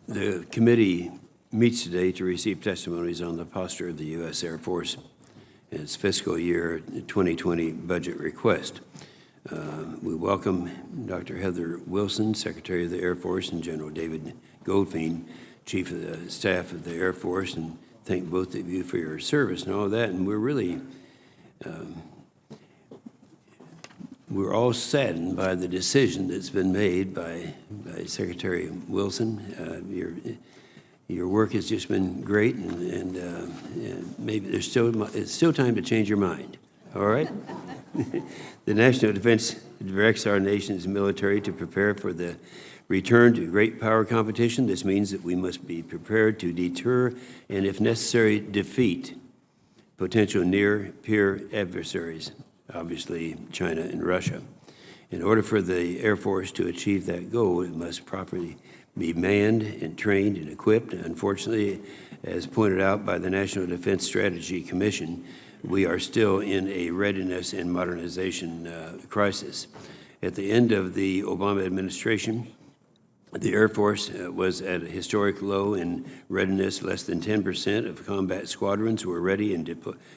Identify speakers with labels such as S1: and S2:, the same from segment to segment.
S1: The committee meets today to receive testimonies on the posture of the U.S. Air Force and its fiscal year 2020 budget request. We welcome Dr. Heather Wilson, Secretary of the Air Force, and General David Goldfein, Chief of the Staff of the Air Force, and thank both of you for your service and all that. And we're really, we're all saddened by the decision that's been made by Secretary Wilson. Your work has just been great, and maybe it's still time to change your mind. All right. The national defense directs our nation's military to prepare for the return to great power competition. This means that we must be prepared to deter and, if necessary, defeat potential near-peer adversaries, obviously China and Russia. In order for the Air Force to achieve that goal, it must properly be manned and trained and equipped. Unfortunately, as pointed out by the National Defense Strategy Commission, we are still in a readiness and modernization crisis. At the end of the Obama administration, the Air Force was at a historic low in readiness. Less than 10% of combat squadrons were ready and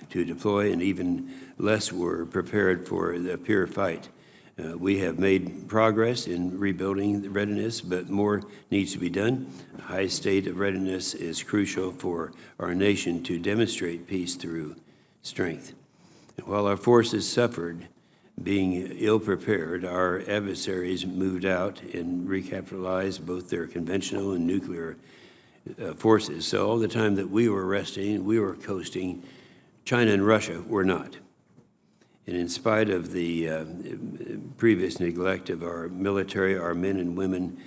S1: to deploy, and even less were prepared for the peer fight. We have made progress in rebuilding the readiness, but more needs to be done. A high state of readiness is crucial for our nation to demonstrate peace through strength. While our forces suffered being ill-prepared, our adversaries moved out and recapitalized both their conventional and nuclear forces. So all the time that we were resting, we were coasting, China and Russia were not. And in spite of the previous neglect of our military, our men and women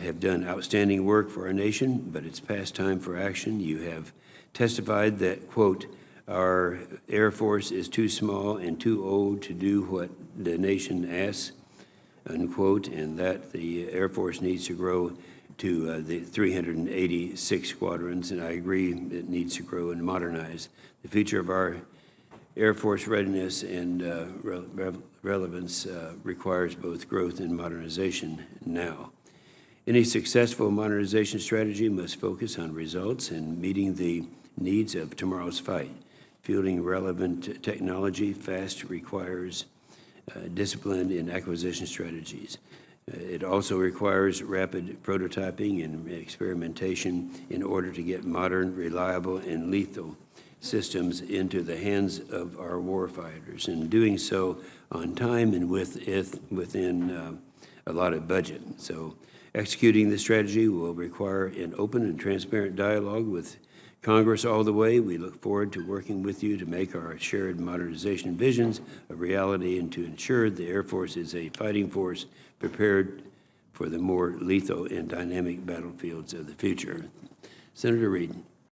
S1: have done outstanding work for our nation, but it's past time for action. You have testified that, quote, our Air Force is too small and too old to do what the nation asks, unquote, and that the Air Force needs to grow to the 386 squadrons, and I agree it needs to grow and modernize. The future of our Air Force readiness and relevance requires both growth and modernization now. Any successful modernization strategy must focus on results and meeting the needs of tomorrow's fight. Fielding relevant technology fast requires discipline in acquisition strategies. It also requires rapid prototyping and experimentation in order to get modern, reliable, and lethal systems into the hands of our warfighters, and doing so on time and within a allotted budget. So executing this strategy will require an open and transparent dialogue with Congress all the way. We look forward to working with you to make our shared modernization visions a reality and to ensure the Air Force is a fighting force prepared for the more lethal and dynamic battlefields of the future. Senator Reed.